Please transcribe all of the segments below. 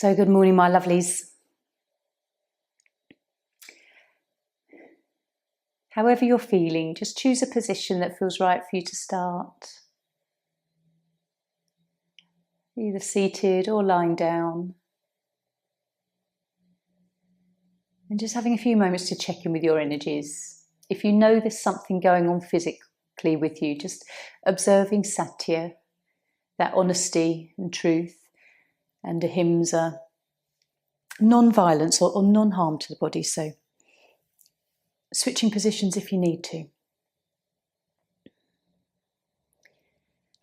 So good morning, my lovelies. However you're feeling, just choose a position that feels right for you to start. Either seated or lying down. And just having a few moments to check in with your energies. If you know there's something going on physically with you, just observing satya, that honesty and truth, and ahimsa, non-violence or non-harm to the body. So switching positions if you need to.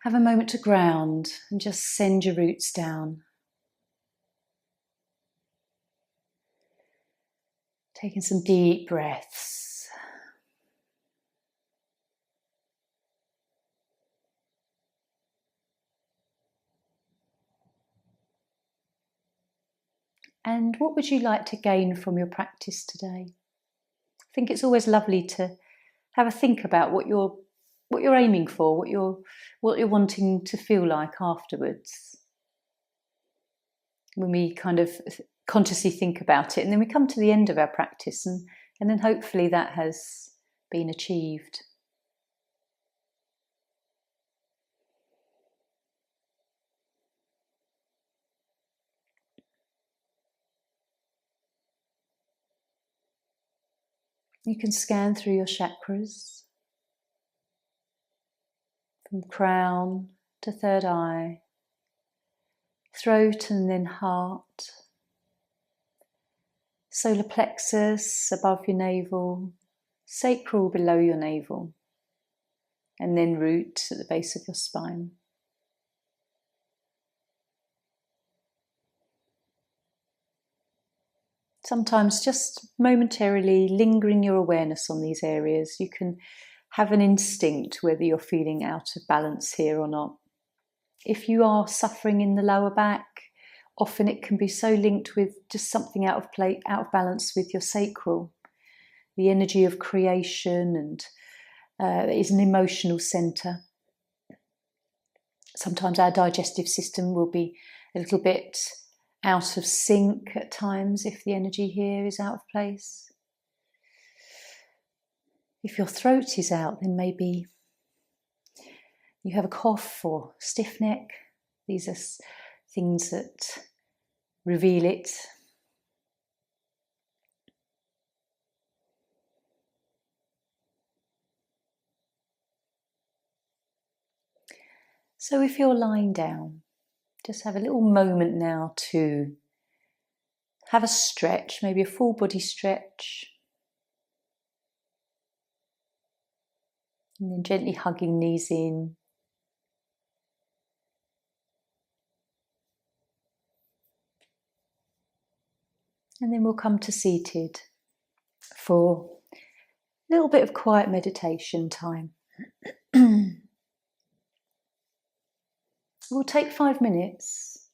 Have a moment to ground and just send your roots down. Taking some deep breaths. And what would you like to gain from your practice today? I think it's always lovely to have a think about what you're aiming for, what you're wanting to feel like afterwards. When we kind of consciously think about it, and then we come to the end of our practice, and then hopefully that has been achieved. You can scan through your chakras, from crown to third eye, throat and then heart, solar plexus above your navel, sacral below your navel, and then root at the base of your spine. Sometimes just momentarily lingering your awareness on these areas, you can have an instinct whether you're feeling out of balance here or not. If you are suffering in the lower back, often it can be so linked with just something out of balance with your sacral, the energy of creation, and is an emotional centre. Sometimes our digestive system will be a little bit out of sync at times if the energy here is out of place. If your throat is out, then maybe you have a cough or stiff neck. These are things that reveal it. So if you're lying down, just have a little moment now to have a stretch, maybe a full body stretch. And then gently hugging knees in. And then we'll come to seated for a little bit of quiet meditation time. We'll take 5 minutes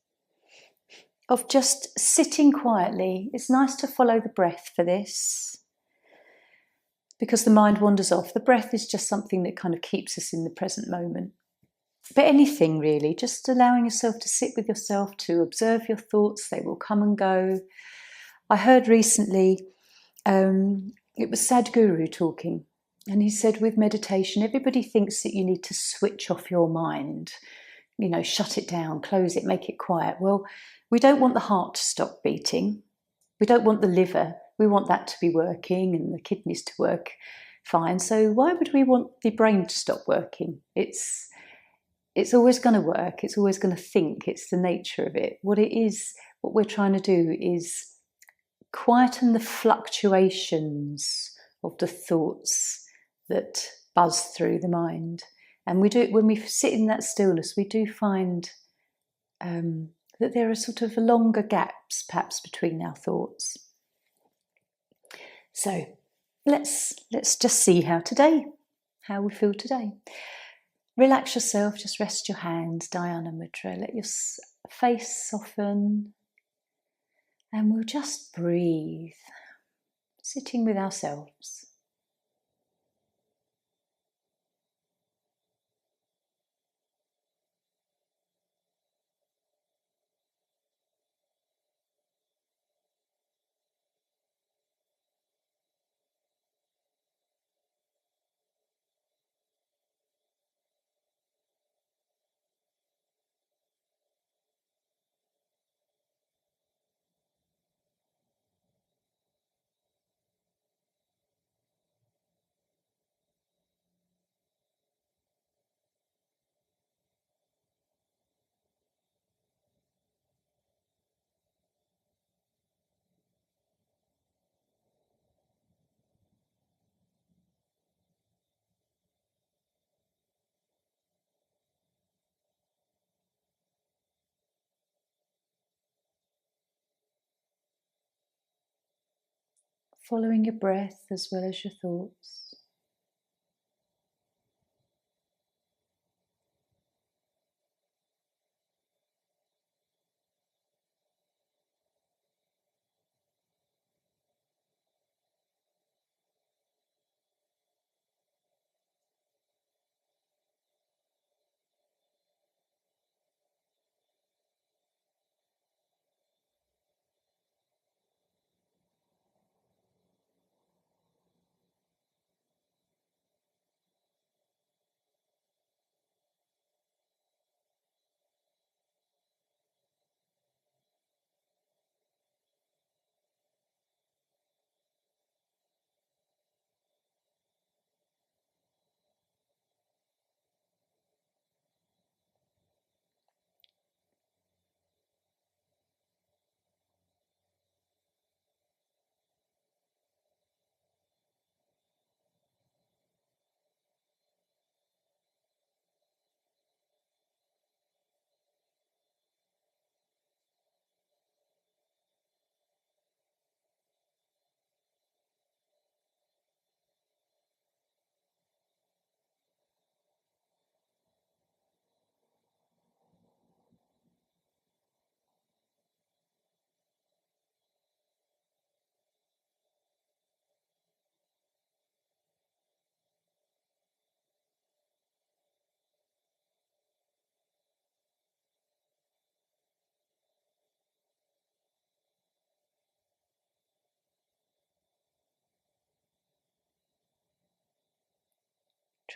of just sitting quietly. It's nice to follow the breath for this, because the mind wanders off. The breath is just something that kind of keeps us in the present moment. But anything really, just allowing yourself to sit with yourself, to observe your thoughts. They will come and go. I heard recently, it was Sadhguru talking, and he said with meditation, everybody thinks that you need to switch off your mind, shut it down, close it, make it quiet. Well, we don't want the heart to stop beating. We don't want the liver. We want that to be working and the kidneys to work fine. So why would we want the brain to stop working? It's always going to work. It's always going to think. It's the nature of it. What we're trying to do is quieten the fluctuations of the thoughts that buzz through the mind. And we do it when we sit in that stillness. We do find that there are sort of longer gaps, perhaps, between our thoughts. So let's just see how we feel today. Relax yourself. Just rest your hands, Dhyana Mudra. Let your face soften. And we'll just breathe, sitting with ourselves. following your breath as well as your thoughts.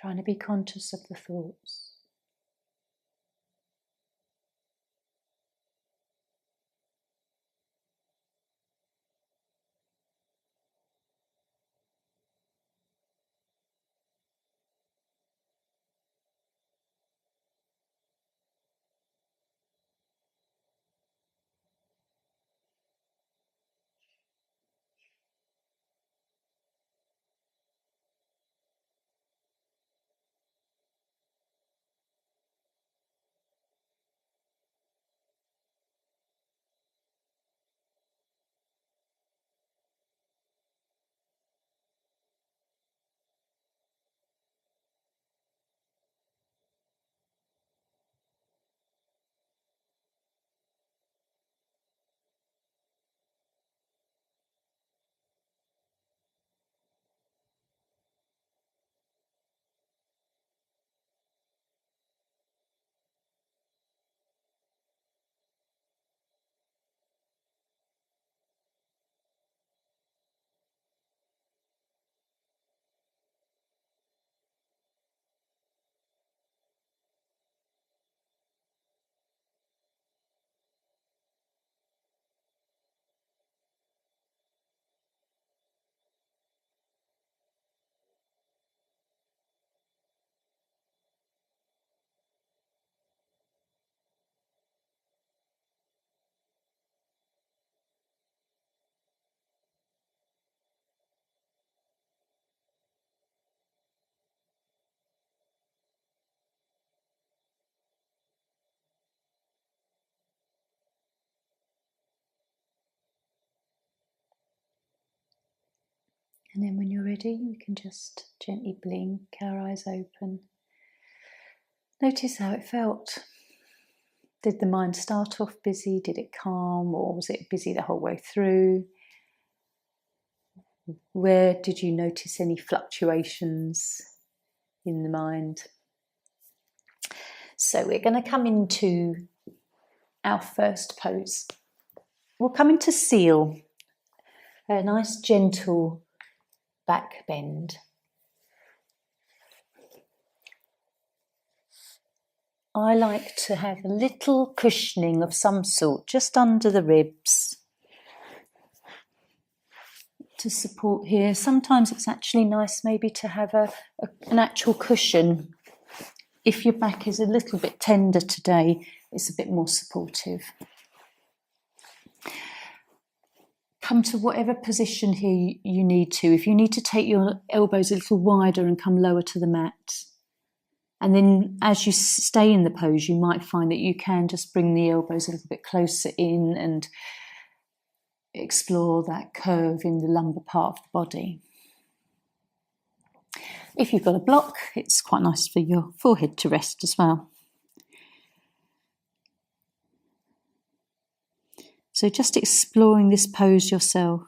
Trying to be conscious of the thoughts. And then when you're ready, we can just gently blink our eyes open. Notice how it felt. Did the mind start off busy? Did it calm? Or was it busy the whole way through? Where did you notice any fluctuations in the mind? So we're going to come into our first pose. We'll come into seal, a nice gentle back bend. I like to have a little cushioning of some sort just under the ribs to support here. Sometimes it's actually nice maybe to have an actual cushion. If your back is a little bit tender today, it's a bit more supportive. Come to whatever position here you need to. If you need to take your elbows a little wider and come lower to the mat. And then as you stay in the pose, you might find that you can just bring the elbows a little bit closer in, and explore that curve in the lumbar part of the body. If you've got a block, it's quite nice for your forehead to rest as well. So just exploring this pose yourself.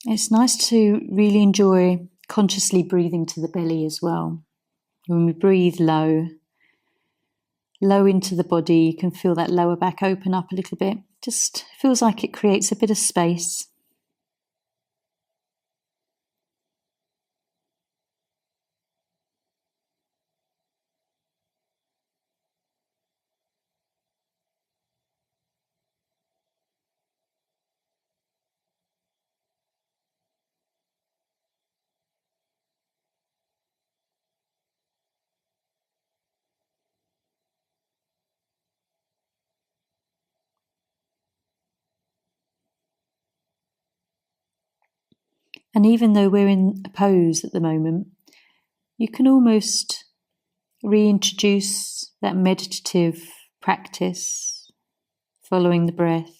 It's nice to really enjoy consciously breathing to the belly as well. When we breathe low into the body, you can feel that lower back open up a little bit. Just feels like it creates a bit of space. And even though we're in a pose at the moment, you can almost reintroduce that meditative practice, following the breath,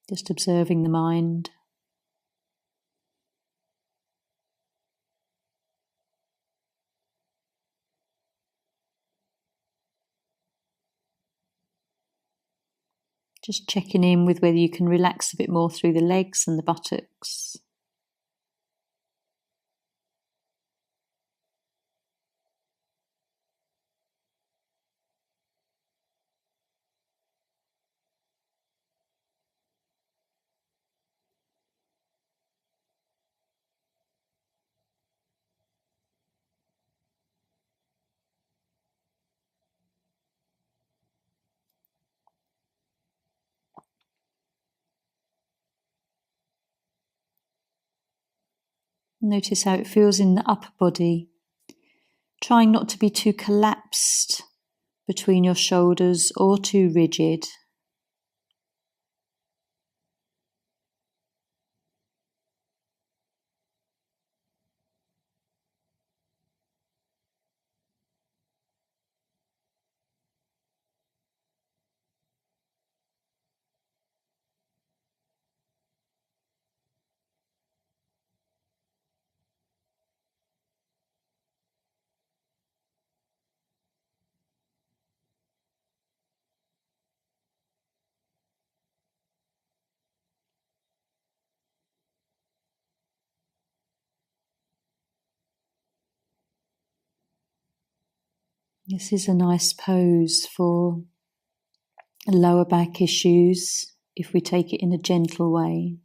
just observing the mind. Just checking in with whether you can relax a bit more through the legs and the buttocks. Notice how it feels in the upper body, trying not to be too collapsed between your shoulders or too rigid. This is a nice pose for lower back issues if we take it in a gentle way.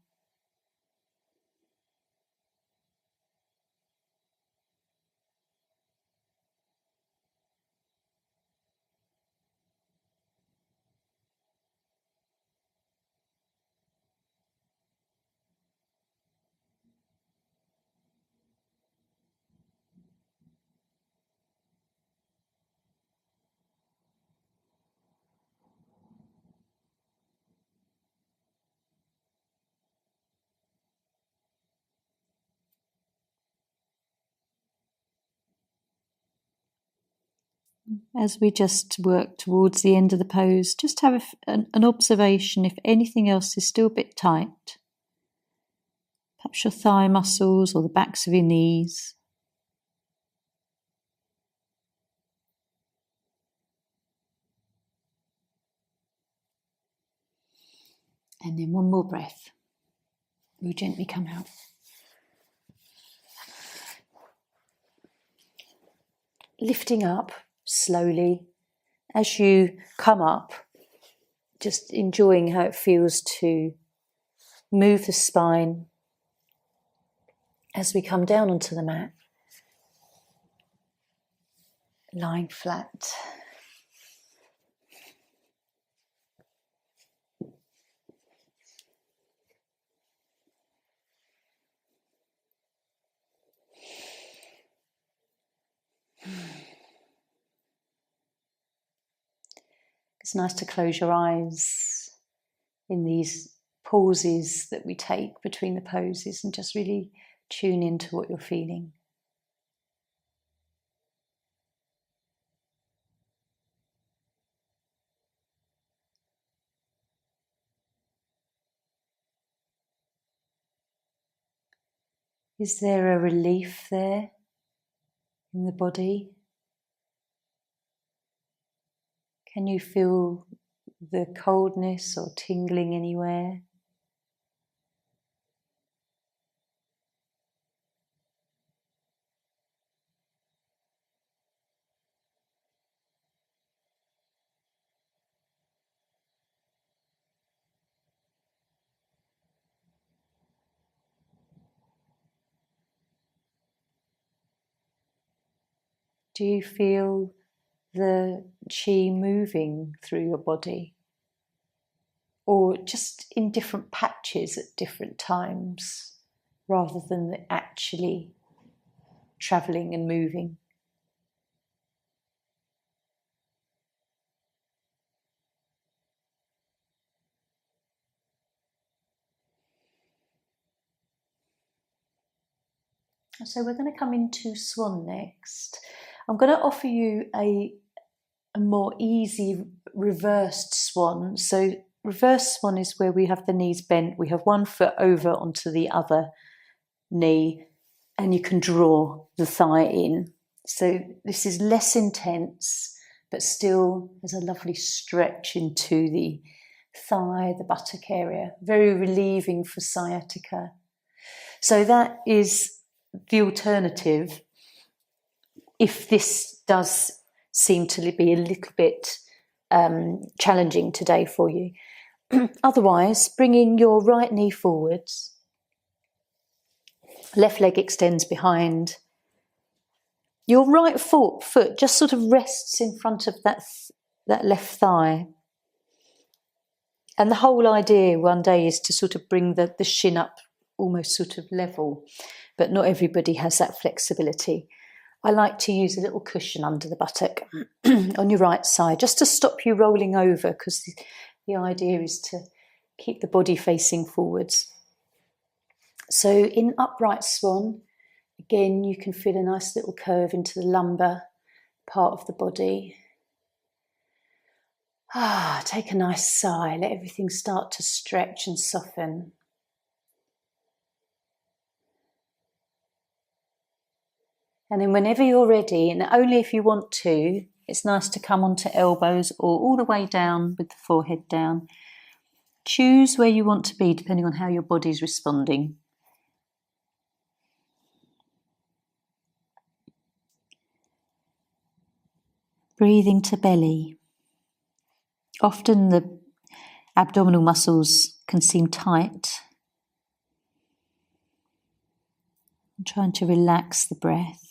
As we just work towards the end of the pose, just have an observation if anything else is still a bit tight. Perhaps your thigh muscles or the backs of your knees. And then one more breath. We'll gently come out. Lifting up slowly. As you come up, just enjoying how it feels to move the spine as we come down onto the mat, lying flat. It's nice to close your eyes in these pauses that we take between the poses and just really tune into what you're feeling. Is there a relief there in the body? Can you feel the coldness or tingling anywhere? Do you feel the chi moving through your body? Or just in different patches at different times, rather than actually travelling and moving? So we're going to come into swan next. I'm going to offer you a more easy reversed swan. So reverse swan is where we have the knees bent, we have one foot over onto the other knee, and you can draw the thigh in. So this is less intense, but still there's a lovely stretch into the thigh, the buttock area, very relieving for sciatica. So that is the alternative if this does seem to be a little bit challenging today for you. Otherwise, bringing your right knee forwards, left leg extends behind, your right foot just sort of rests in front of that left thigh. And the whole idea one day is to sort of bring the shin up almost sort of level, but not everybody has that flexibility. I like to use a little cushion under the buttock on your right side, just to stop you rolling over, because the idea is to keep the body facing forwards. So in upright swan, again, you can feel a nice little curve into the lumbar part of the body. Take a nice sigh, let everything start to stretch and soften. And then whenever you're ready, and only if you want to, it's nice to come onto elbows or all the way down with the forehead down. Choose where you want to be depending on how your body's responding. Breathing to belly. Often the abdominal muscles can seem tight. I'm trying to relax the breath.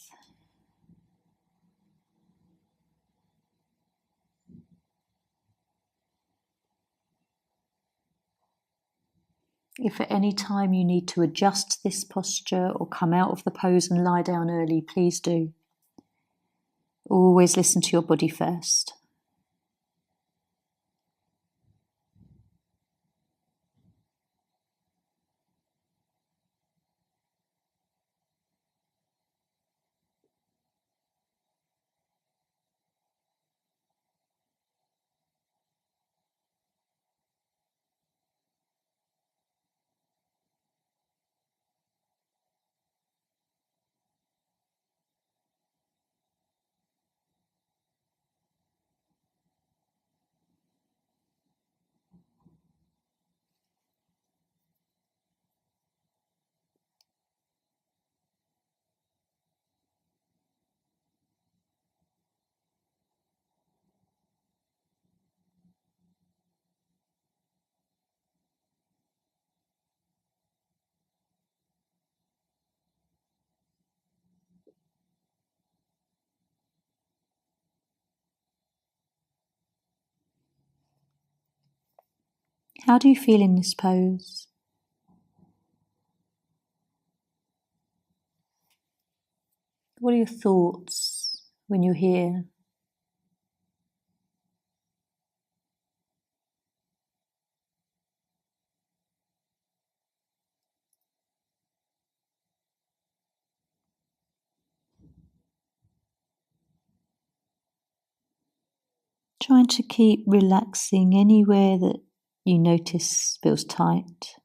If at any time you need to adjust this posture or come out of the pose and lie down early, please do. Always listen to your body first. How do you feel in this pose? What are your thoughts when you're here? Trying to keep relaxing anywhere that you notice feels tight.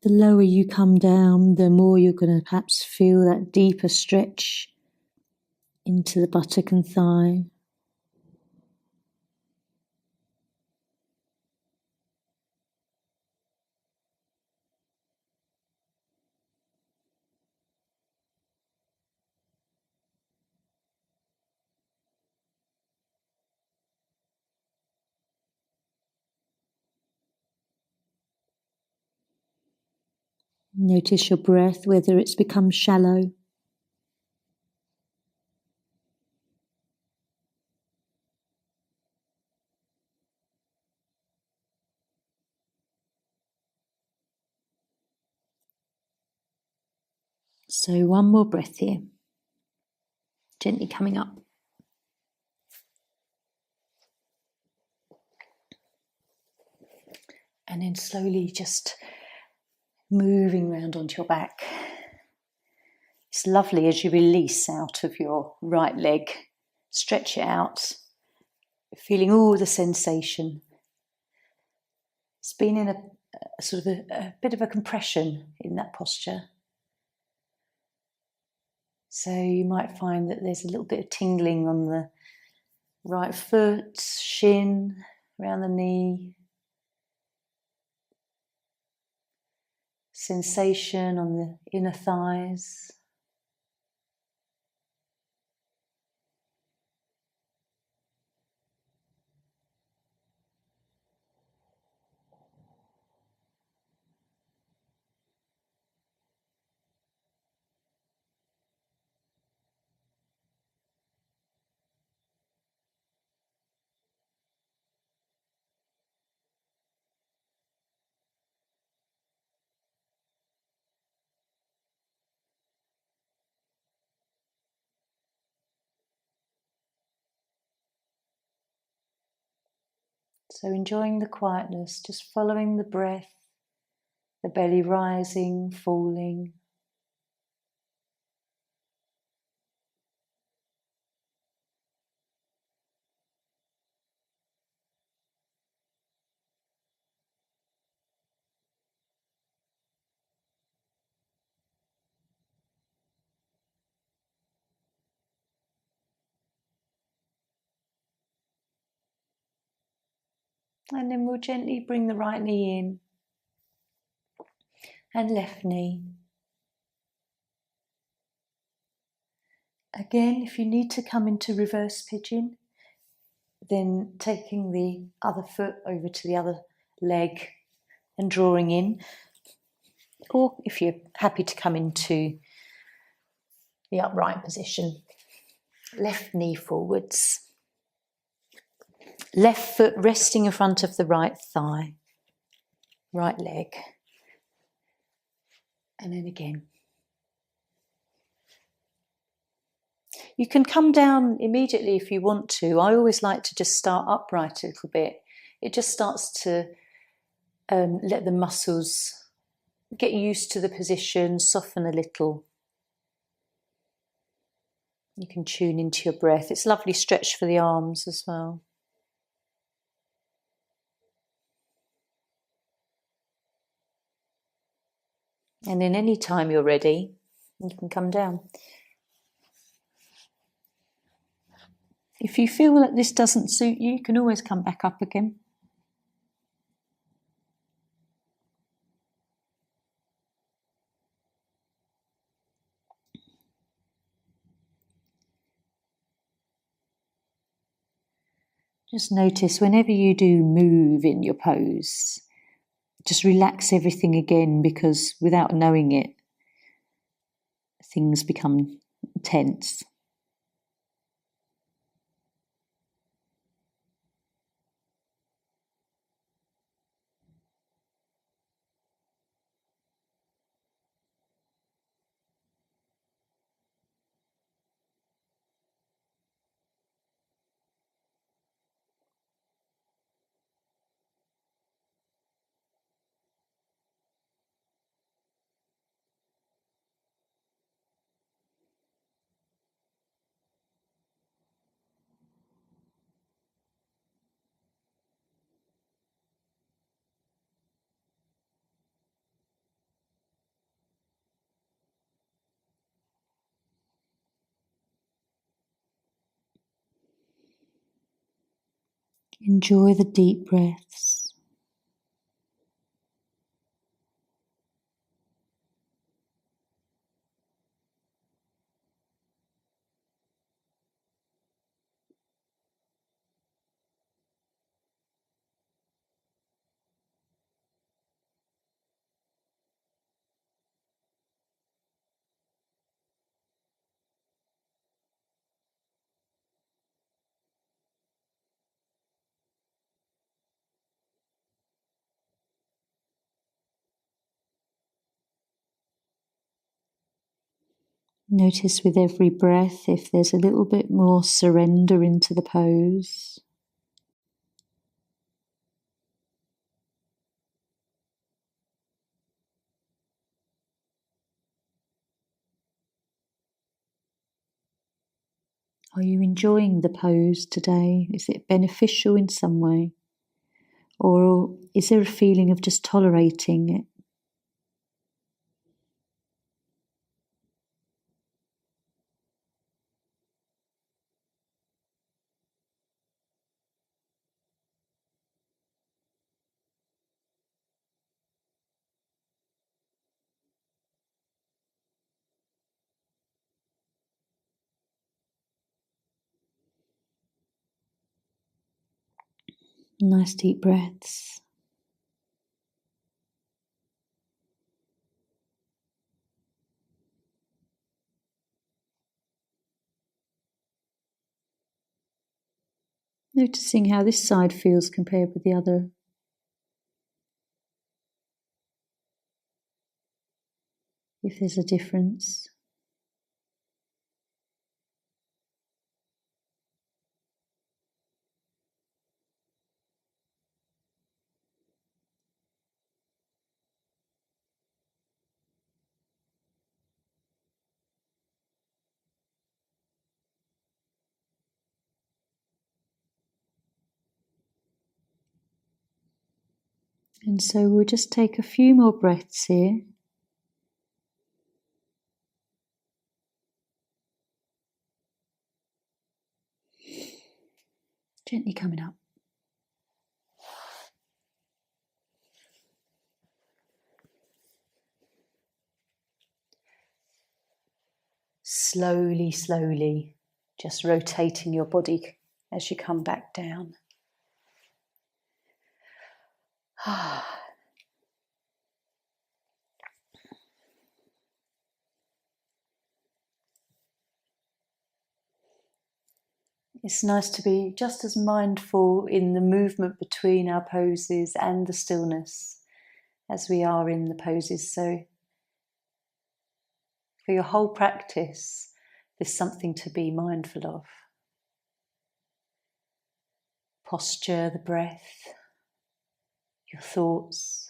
The lower you come down, the more you're going to perhaps feel that deeper stretch into the buttock and thigh. Notice your breath, whether it's become shallow. So one more breath here. Gently coming up. And then slowly just moving round onto your back. It's lovely as you release out of your right leg. Stretch it out, feeling all the sensation. It's been in a sort of a bit of a compression in that posture. So you might find that there's a little bit of tingling on the right foot, shin, around the knee. Sensation on the inner thighs. So enjoying the quietness, just following the breath, the belly rising, falling. And then we'll gently bring the right knee in and left knee. Again, if you need to come into reverse pigeon, then taking the other foot over to the other leg and drawing in. Or if you're happy to come into the upright position, left knee forwards. Left foot resting in front of the right thigh, right leg. And then again. You can come down immediately if you want to. I always like to just start upright a little bit. It just starts to let the muscles get used to the position, soften a little. You can tune into your breath. It's a lovely stretch for the arms as well. And then any time you're ready, you can come down. If you feel that this doesn't suit you, you can always come back up again. Just notice whenever you do move in your pose, just relax everything again, because without knowing it, things become tense. Enjoy the deep breaths. Notice with every breath if there's a little bit more surrender into the pose. Are you enjoying the pose today? Is it beneficial in some way? Or is there a feeling of just tolerating it? Nice deep breaths. Noticing how this side feels compared with the other. If there's a difference. And so we'll just take a few more breaths here. Gently coming up. Slowly, slowly, just rotating your body as you come back down. It's nice to be just as mindful in the movement between our poses and the stillness as we are in the poses. So for your whole practice, there's something to be mindful of. Posture, the breath, your thoughts.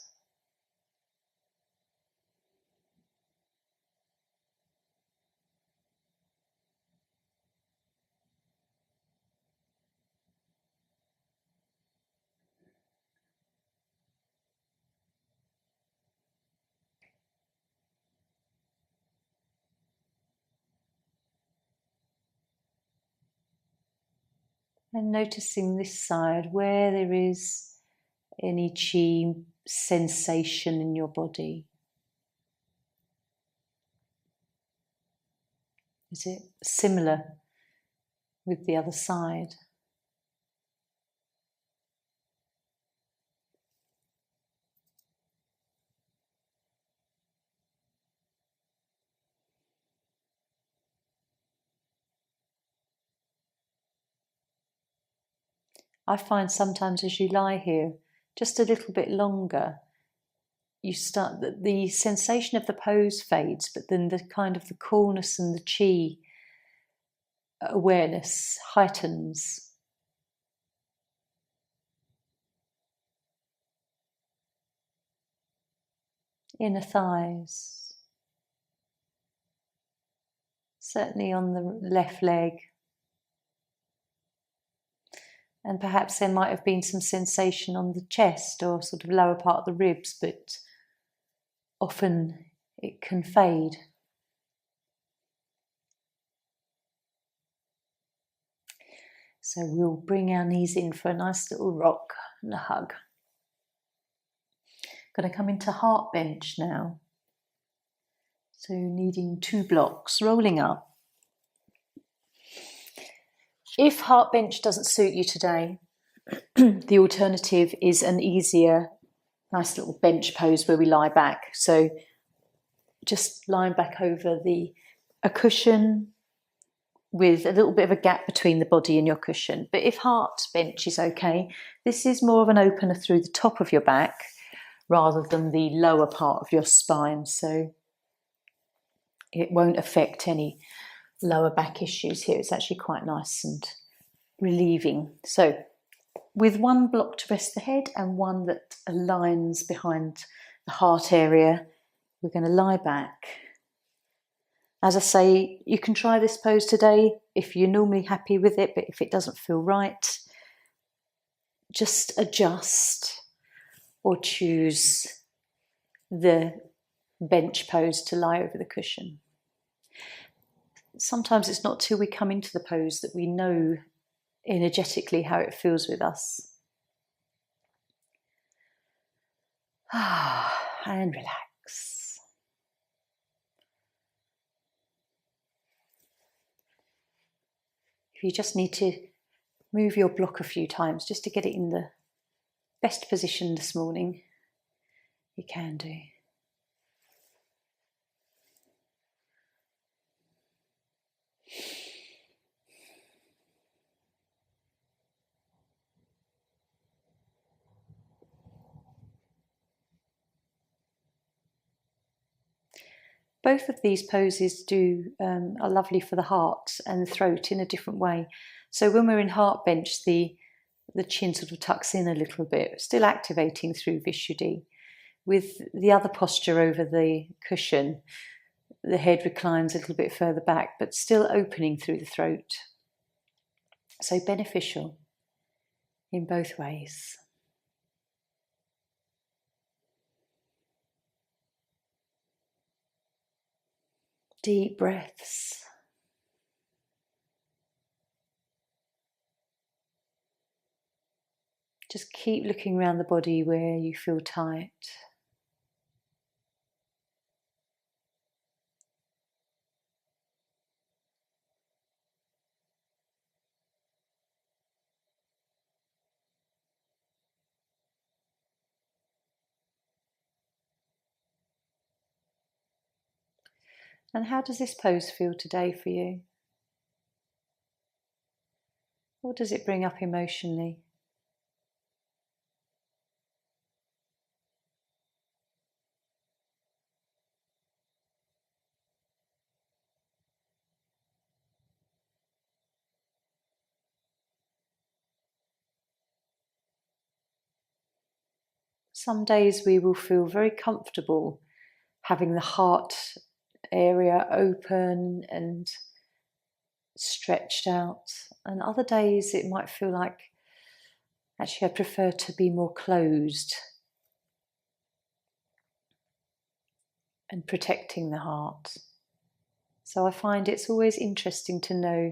And noticing this side where there is any chi sensation in your body. Is it similar with the other side? I find sometimes as you lie here just a little bit longer, you start the sensation of the pose fades, but then the kind of the coolness and the chi awareness heightens. Inner thighs, certainly on the left leg. And perhaps there might have been some sensation on the chest or sort of lower part of the ribs, but often it can fade. So we'll bring our knees in for a nice little rock and a hug. Going to come into heart bench now. So needing 2 blocks, rolling up. If heart bench doesn't suit you today, the alternative is an easier, nice little bench pose where we lie back. So just lying back over a cushion with a little bit of a gap between the body and your cushion. But if heart bench is okay, this is more of an opener through the top of your back rather than the lower part of your spine. So it won't affect any lower back issues here. It's actually quite nice and relieving. So with 1 block to rest the head and 1 that aligns behind the heart area, we're going to lie back. As I say, you can try this pose today if you're normally happy with it, but if it doesn't feel right, just adjust or choose the bench pose to lie over the cushion. Sometimes it's not till we come into the pose that we know energetically how it feels with us. And relax. If you just need to move your block a few times just to get it in the best position this morning, you can do. Both of these poses are lovely for the heart and the throat in a different way. So when we're in heart bench, the chin sort of tucks in a little bit, still activating through Vishuddhi. With the other posture over the cushion, the head reclines a little bit further back, but still opening through the throat. So beneficial in both ways. Deep breaths. Just keep looking around the body where you feel tight. And how does this pose feel today for you? What does it bring up emotionally? Some days we will feel very comfortable having the heart area open and stretched out, and other days it might feel like, actually, I prefer to be more closed and protecting the heart. So I find it's always interesting to know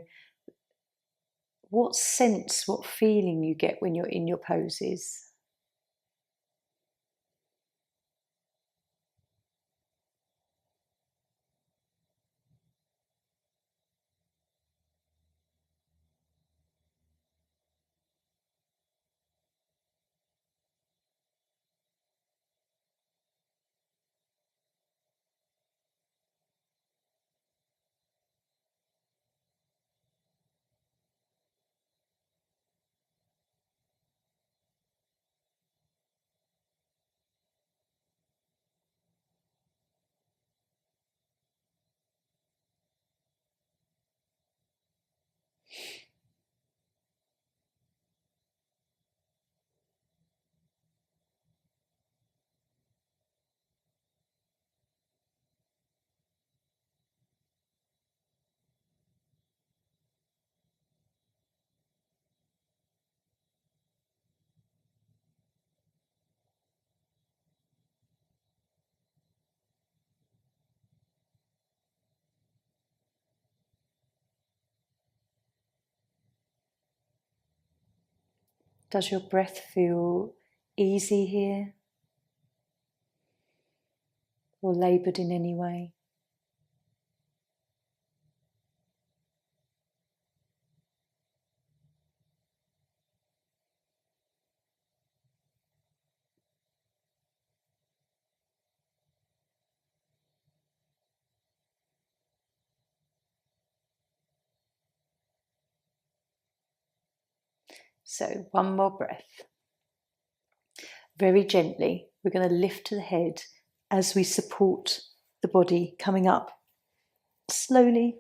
what sense, what feeling you get when you're in your poses. Does your breath feel easy here or laboured in any way? So one more breath. Very gently, we're going to lift the head as we support the body coming up slowly.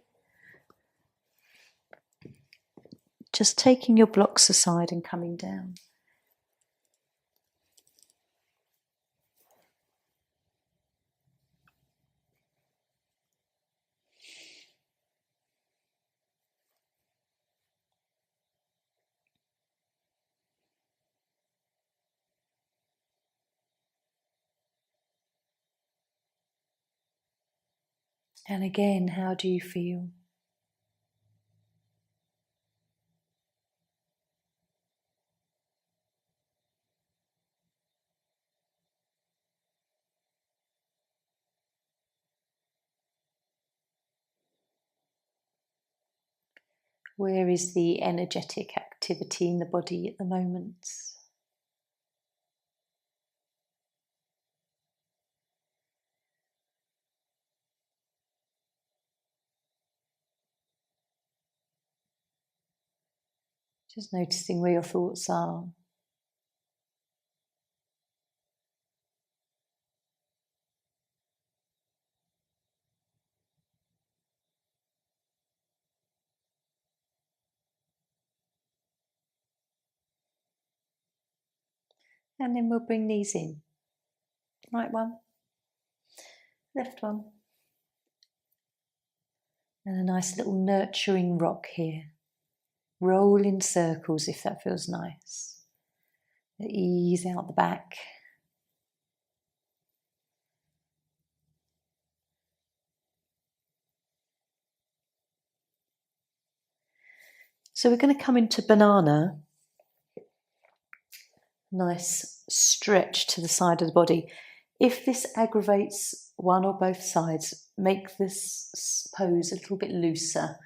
Just taking your blocks aside and coming down. And again, how do you feel? Where is the energetic activity in the body at the moment? Just noticing where your thoughts are. And then we'll bring these in. Right one, left one. And a nice little nurturing rock here. Roll in circles if that feels nice. Ease out the back. So we're going to come into banana. Nice stretch to the side of the body. If this aggravates one or both sides, make this pose a little bit looser.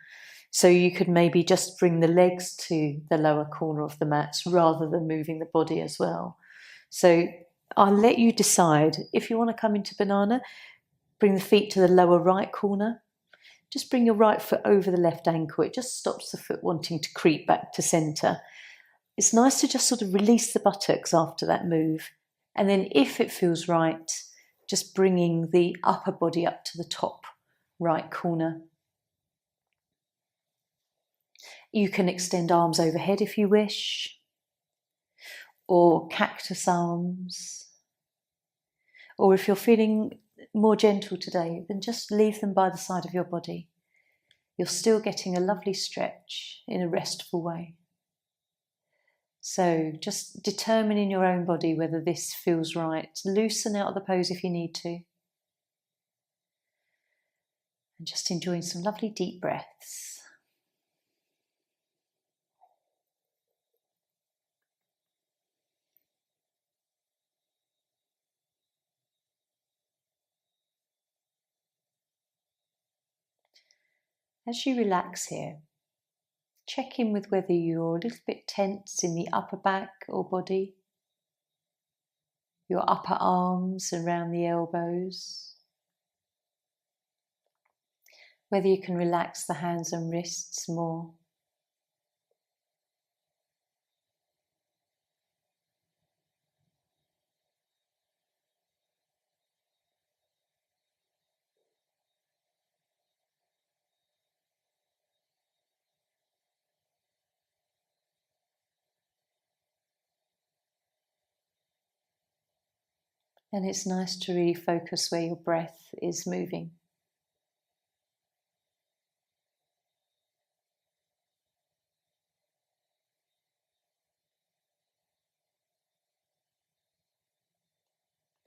So you could maybe just bring the legs to the lower corner of the mats rather than moving the body as well. So I'll let you decide. If you want to come into banana, bring the feet to the lower right corner. Just bring your right foot over the left ankle. It just stops the foot wanting to creep back to centre. It's nice to just sort of release the buttocks after that move. And then if it feels right, just bringing the upper body up to the top right corner. You can extend arms overhead if you wish, or cactus arms. Or if you're feeling more gentle today, then just leave them by the side of your body. You're still getting a lovely stretch in a restful way. So just determine in your own body whether this feels right. Loosen out of the pose if you need to. And just enjoying some lovely deep breaths. As you relax here, check in with whether you're a little bit tense in the upper back or body, your upper arms around the elbows, whether you can relax the hands and wrists more. And it's nice to really focus where your breath is moving.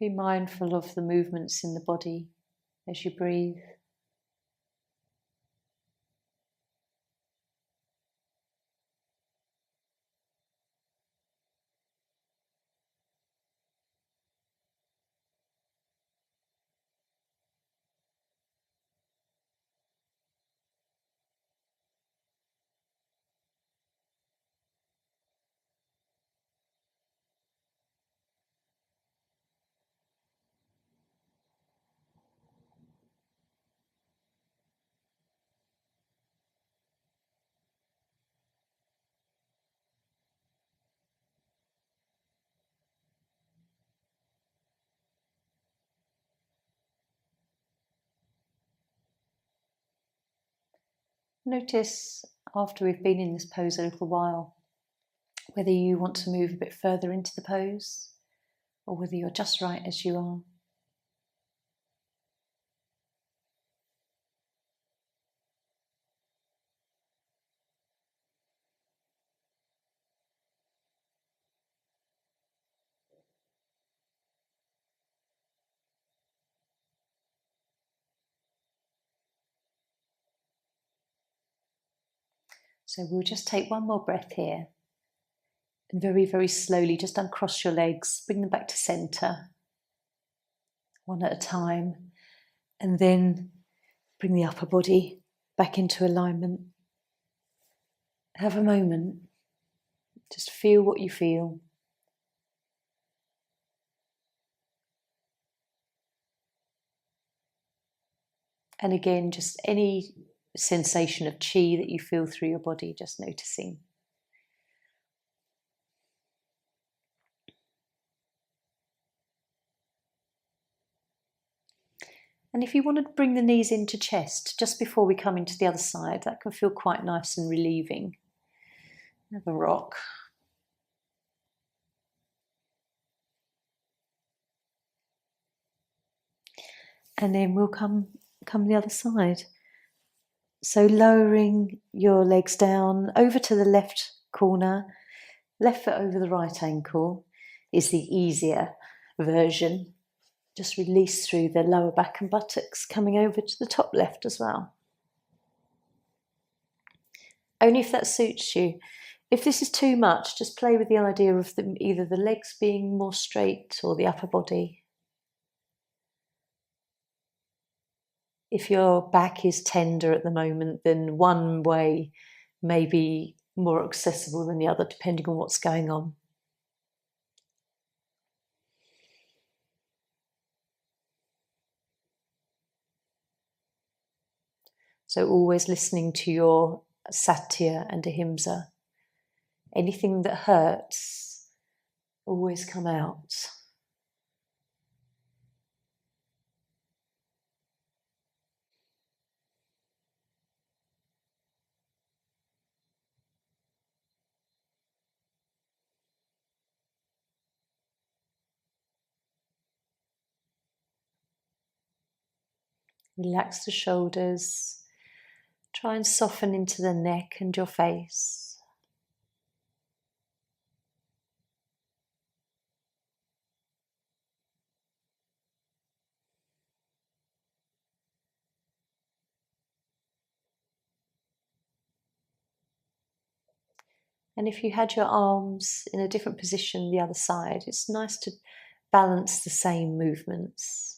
Be mindful of the movements in the body as you breathe. Notice after we've been in this pose a little while, whether you want to move a bit further into the pose or whether you're just right as you are. So we'll just take one more breath here and very, very slowly just uncross your legs, bring them back to centre, one at a time, and then bring the upper body back into alignment. Have a moment, just feel what you feel. And again, just any sensation of chi that you feel through your body, just noticing. And if you want to bring the knees into chest just before we come into the other side, that can feel quite nice and relieving. Have a rock. And then we'll come the other side. So lowering your legs down over to the left corner, left foot over the right ankle is the easier version. Just release through the lower back and buttocks, coming over to the top left as well. Only if that suits you. If this is too much, just play with the idea of either the legs being more straight or the upper body. If your back is tender at the moment, then one way may be more accessible than the other, depending on what's going on. So always listening to your satya and ahimsa. Anything that hurts, always come out. Relax the shoulders. Try and soften into the neck and your face. And if you had your arms in a different position the other side, it's nice to balance the same movements.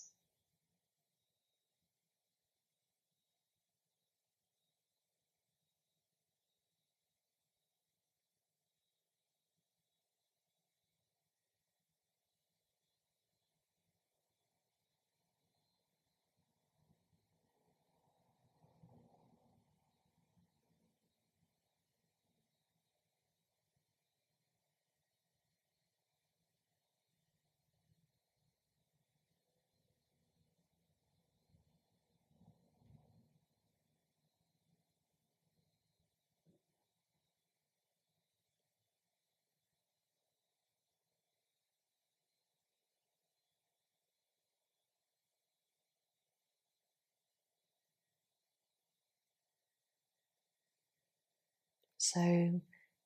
So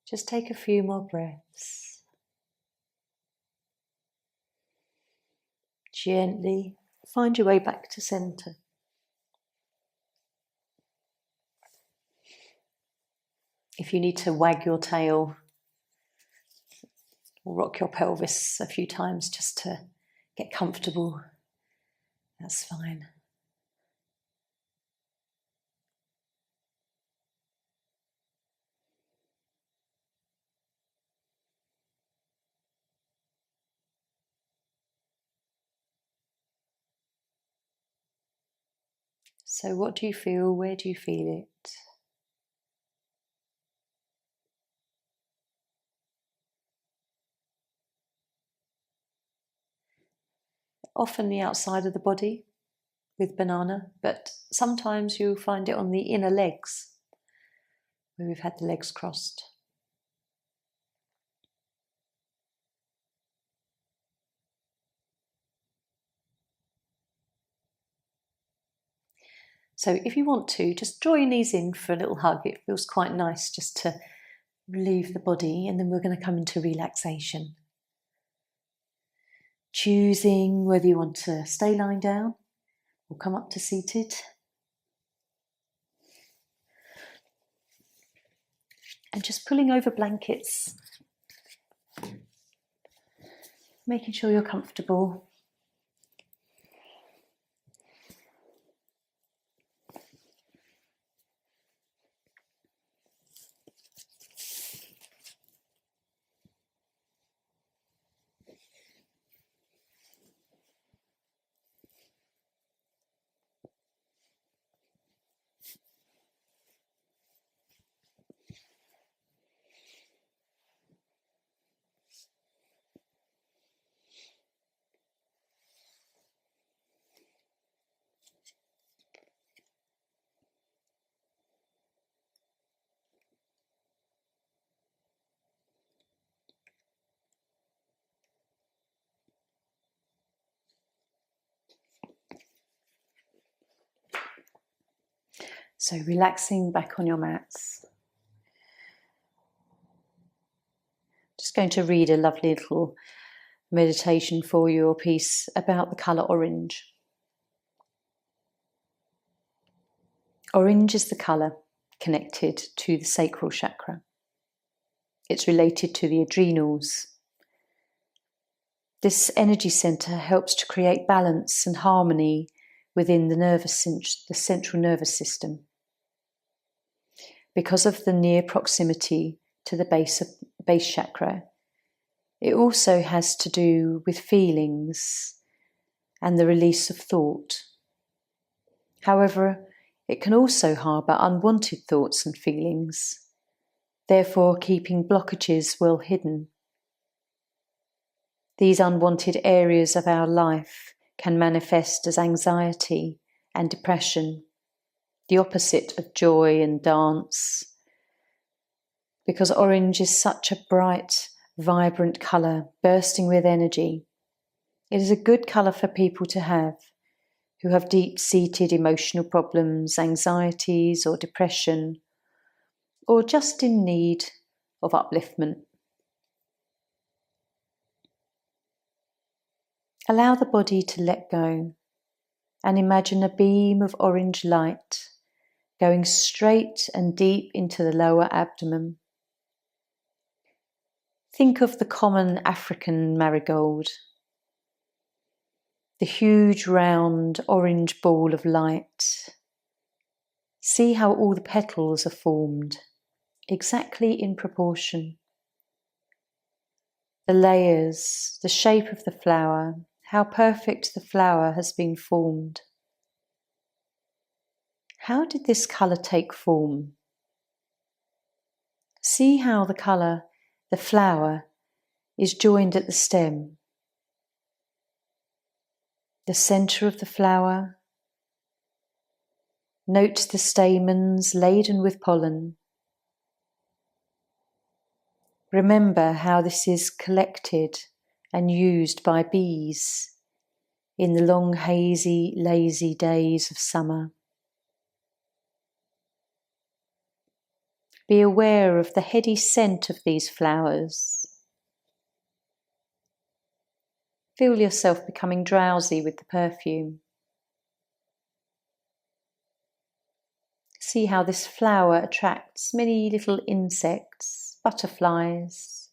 just take a few more breaths. Gently find your way back to centre. If you need to wag your tail or rock your pelvis a few times just to get comfortable, that's fine. So what do you feel? Where do you feel it? Often the outside of the body with banana, but sometimes you'll find it on the inner legs. where we've had the legs crossed. So if you want to, just draw your knees in for a little hug. It feels quite nice just to relieve the body, and then we're going to come into relaxation. Choosing whether you want to stay lying down or come up to seated. And just pulling over blankets, making sure you're comfortable. So relaxing back on your mats. Just going to read a lovely little meditation for you, or piece about the colour orange. Orange is the colour connected to the sacral chakra. It's related to the adrenals. This energy centre helps to create balance and harmony within the central nervous system. Because of the near proximity to the base chakra, it also has to do with feelings and the release of thought. However, it can also harbour unwanted thoughts and feelings, therefore keeping blockages well hidden. These unwanted areas of our life can manifest as anxiety and depression, the opposite of joy and dance. Because orange is such a bright, vibrant colour, bursting with energy, it is a good colour for people to have who have deep-seated emotional problems, anxieties or depression, or just in need of upliftment. Allow the body to let go and imagine a beam of orange light going straight and deep into the lower abdomen. Think of the common African marigold, the huge round orange ball of light. See how all the petals are formed, exactly in proportion. The layers, the shape of the flower, how perfect the flower has been formed. How did this colour take form? See how the colour, the flower, is joined at the stem. The centre of the flower. Note the stamens laden with pollen. Remember how this is collected and used by bees in the long, hazy, lazy days of summer. Be aware of the heady scent of these flowers. Feel yourself becoming drowsy with the perfume. See how this flower attracts many little insects, butterflies,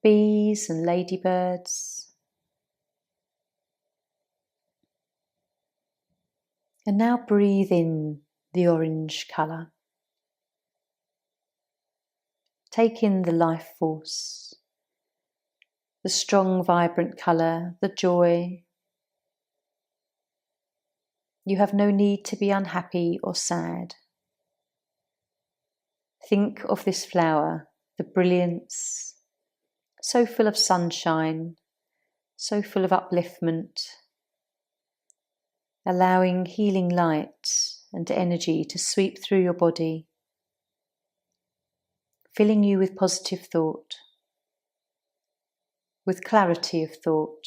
bees and ladybirds. And now breathe in the orange colour. Take in the life force, the strong, vibrant colour, the joy. You have no need to be unhappy or sad. Think of this flower, the brilliance, so full of sunshine, so full of upliftment, allowing healing light and energy to sweep through your body. filling you with positive thought, with clarity of thought,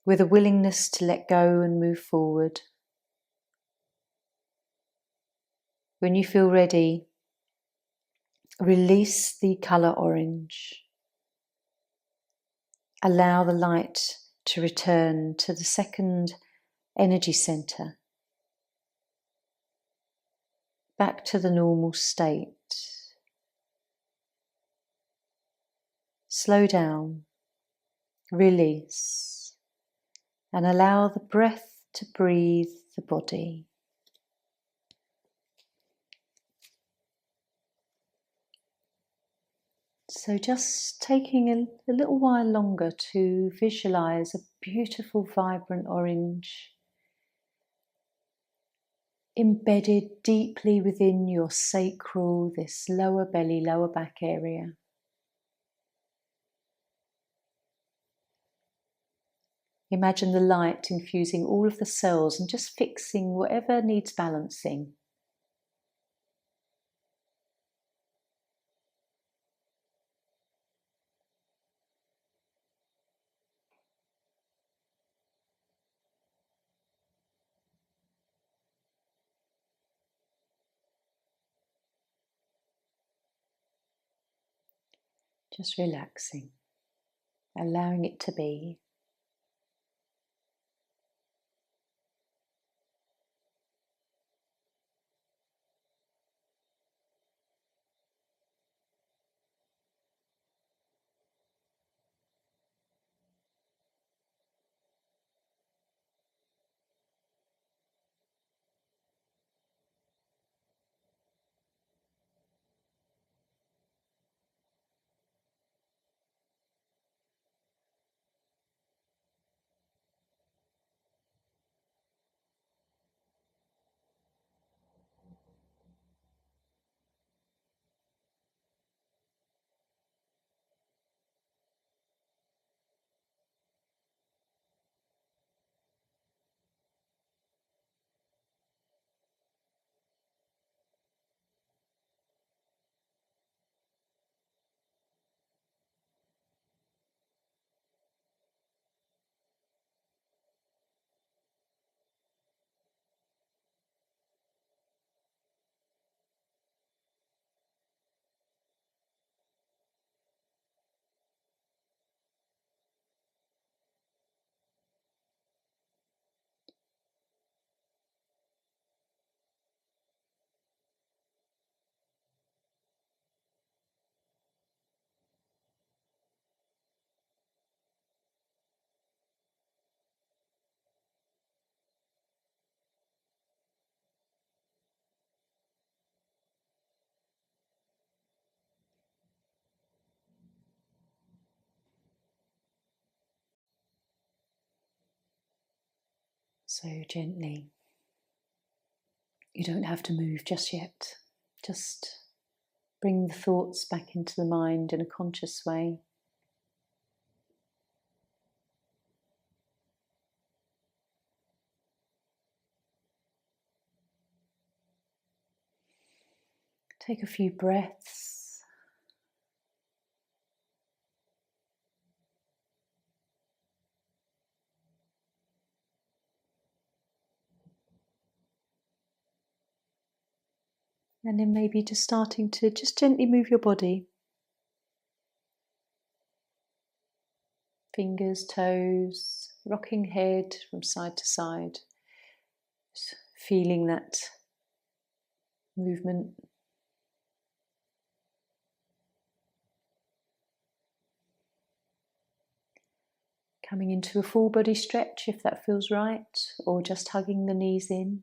with a willingness to let go and move forward. When you feel ready, release the colour orange. Allow the light to return to the second energy centre, back to the normal state. Slow down, release, and allow the breath to breathe the body. So just taking a little while longer to visualise a beautiful, vibrant orange embedded deeply within your sacral, this lower belly, lower back area. Imagine the light infusing all of the cells and just fixing whatever needs balancing. Just relaxing, allowing it to be. So gently. You don't have to move just yet. Just bring the thoughts back into the mind in a conscious way. Take a few breaths. And then maybe just starting to just gently move your body. Fingers, toes, rocking head from side to side. Just feeling that movement. Coming into a full body stretch if that feels right, or just hugging the knees in.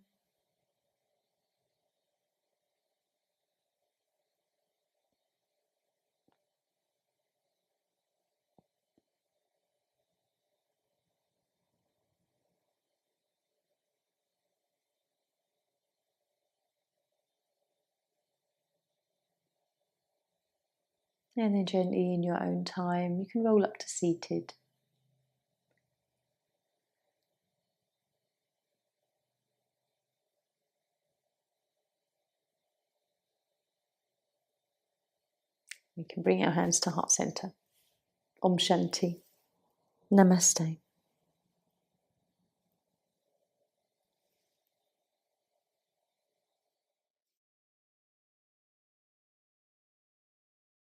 And then gently in your own time, you can roll up to seated. We can bring our hands to heart center. Om Shanti. Namaste.